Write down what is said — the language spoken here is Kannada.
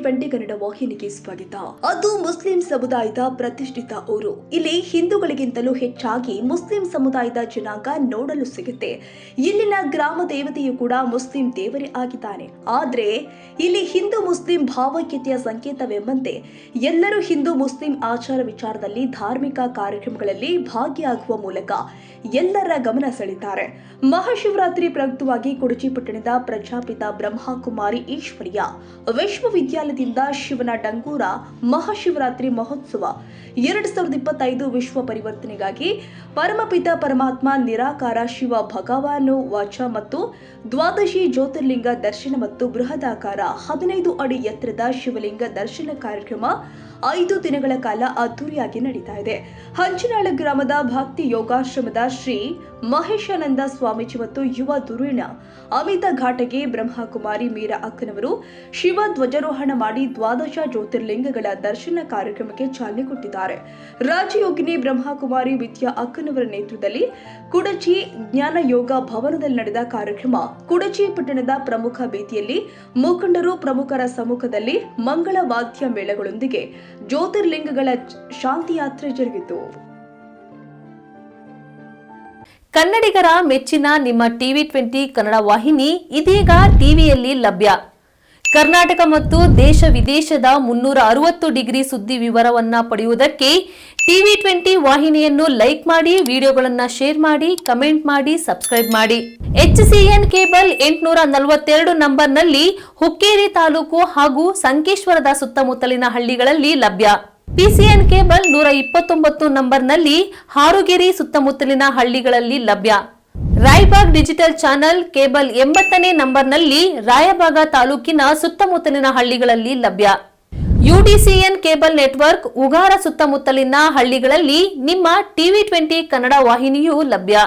TV20 ಕನ್ನಡ ವಾಹಿನಿಗೆ ಸ್ವಾಗತ. ಅದು ಮುಸ್ಲಿಂ ಸಮುದಾಯದ ಪ್ರತಿಷ್ಠಿತ ಊರು. ಇಲ್ಲಿ ಹಿಂದೂಗಳಿಗಿಂತಲೂ ಹೆಚ್ಚಾಗಿ ಮುಸ್ಲಿಂ ಸಮುದಾಯದ ಜನಾಂಗ ನೋಡಲು ಸಿಗುತ್ತೆ. ಇಲ್ಲಿನ ಗ್ರಾಮ ದೇವತೆಯು ಕೂಡ ಮುಸ್ಲಿಂ ದೇವರೇ ಆಗಿದ್ದಾನೆ. ಆದ್ರೆ ಇಲ್ಲಿ ಹಿಂದೂ ಮುಸ್ಲಿಂ ಭಾವೈಕ್ಯತೆಯ ಸಂಕೇತವೆಂಬಂತೆ ಎಲ್ಲರೂ ಹಿಂದೂ ಮುಸ್ಲಿಂ ಆಚಾರ ವಿಚಾರದಲ್ಲಿ ಧಾರ್ಮಿಕ ಕಾರ್ಯಕ್ರಮಗಳಲ್ಲಿ ಭಾಗಿಯಾಗುವ ಮೂಲಕ ಎಲ್ಲರ ಗಮನ ಸೆಳೆಯುತ್ತಾರೆ. ಮಹಾಶಿವರಾತ್ರಿ ಪ್ರಯುಕ್ತವಾಗಿ ಕುಡಚಿ ಪಟ್ಟಣದ ಪ್ರಜಾಪಿತ ಬ್ರಹ್ಮಕುಮಾರಿ ಈಶ್ವರಿಯ ವಿಶ್ವವಿದ್ಯಾಲಯದಿಂದ ಶಿವನ ಡಂಗೂರ ಮಹಾಶಿವರಾತ್ರಿ ಮಹೋತ್ಸವ 2025 ವಿಶ್ವ ಪರಿವರ್ತನೆಗಾಗಿ ಪರಮಪಿತ ಪರಮಾತ್ಮ ನಿರಾಕಾರ ಶಿವ ಭಗವಾನು ವಾಚ ಮತ್ತು ದ್ವಾದಶಿ ಜ್ಯೋತಿರ್ಲಿಂಗ ದರ್ಶನ ಮತ್ತು ಬೃಹದಾಕಾರ 15 ಅಡಿ ಎತ್ತರದ ಶಿವಲಿಂಗ ದರ್ಶನ ಕಾರ್ಯಕ್ರಮ 5 ದಿನಗಳ ಕಾಲ ಅದ್ದೂರಿಯಾಗಿ ನಡೀತಾ ಇದೆ. ಹಂಚಿನಾಳ ಗ್ರಾಮದ ಭಕ್ತಿ ಯೋಗಾಶ್ರಮದ ಶ್ರೀ ಮಹೇಶಾನಂದ ಸ್ವಾಮೀಜಿ ಮತ್ತು ಯುವ ಧುರೀಣ ಅಮಿತ ಘಾಟಗೆ ಬ್ರಹ್ಮಕುಮಾರಿ ಮೀರಾ ಅಕ್ಕನವರು ಶಿವ ಧ್ವಜಾರೋಹಣ ಮಾಡಿ ದ್ವಾದಶ ಜ್ಯೋತಿರ್ಲಿಂಗಗಳ ದರ್ಶನ ಕಾರ್ಯಕ್ರಮಕ್ಕೆ ಚಾಲನೆ ಕೊಟ್ಟಿದ್ದಾರೆ. ರಾಜಯೋಗಿನಿ ಬ್ರಹ್ಮಕುಮಾರಿ ವಿದ್ಯಾ ಅಕ್ಕನವರ ನೇತೃತ್ವದಲ್ಲಿ ಕುಡಚಿ ಜ್ಞಾನ ಯೋಗ ಭವನದಲ್ಲಿ ನಡೆದ ಕಾರ್ಯಕ್ರಮ ಕುಡಚಿ ಪಟ್ಟಣದ ಪ್ರಮುಖ ಬೀದಿಯಲ್ಲಿ ಮುಖಂಡರು ಪ್ರಮುಖರ ಸಮ್ಮುಖದಲ್ಲಿ ಮಂಗಳ ವಾದ್ಯ ಮೇಳಗಳೊಂದಿಗೆ ಜ್ಯೋತಿರ್ಲಿಂಗಗಳ ಶಾಂತಿಯಾತ್ರೆ ಜರುಗಿತು. ಕನ್ನಡಿಗರ ಮೆಚ್ಚಿನ ನಿಮ್ಮ TV20 ಕನ್ನಡ ವಾಹಿನಿ ಇದೀಗ ಟಿವಿಯಲ್ಲಿ ಲಭ್ಯ. ಕರ್ನಾಟಕ ಮತ್ತು ದೇಶ ವಿದೇಶದ 360 ಡಿಗ್ರಿ ಸುದ್ದಿ ವಿವರವನ್ನ ಪಡೆಯುವುದಕ್ಕೆ TV20 ವಾಹಿನಿಯನ್ನು ಲೈಕ್ ಮಾಡಿ, ವಿಡಿಯೋಗಳನ್ನು ಶೇರ್ ಮಾಡಿ, ಕಮೆಂಟ್ ಮಾಡಿ, ಸಬ್ಸ್ಕ್ರೈಬ್ ಮಾಡಿ. HCN ಕೇಬಲ್ 842 ನಂಬರ್ನಲ್ಲಿ ಹುಕ್ಕೇರಿ ತಾಲೂಕು ಹಾಗೂ ಸಂಕೇಶ್ವರದ ಸುತ್ತಮುತ್ತಲಿನ ಹಳ್ಳಿಗಳಲ್ಲಿ ಲಭ್ಯ. PCN ಕೇಬಲ್ 129 ನಂಬರ್ನಲ್ಲಿ ಹಾರುಗೆರೆ ಸುತ್ತಮುತ್ತಲಿನ ಹಳ್ಳಿಗಳಲ್ಲಿ ಲಭ್ಯ. ರಾಯಬಾಗ್ ಡಿಜಿಟಲ್ ಚಾನೆಲ್ ಕೇಬಲ್ 80ನೇ ನಂಬರ್ನಲ್ಲಿ ರಾಯಬಾಗ ತಾಲೂಕಿನ ಸುತ್ತಮುತ್ತಲಿನ ಹಳ್ಳಿಗಳಲ್ಲಿ ಲಭ್ಯ. UDCN ಕೇಬಲ್ ನೆಟ್ವರ್ಕ್ ಉಗಾರ ಸುತ್ತಮುತ್ತಲಿನ ಹಳ್ಳಿಗಳಲ್ಲಿ ನಿಮ್ಮ TV20 ಕನ್ನಡ ವಾಹಿನಿಯೂ ಲಭ್ಯ.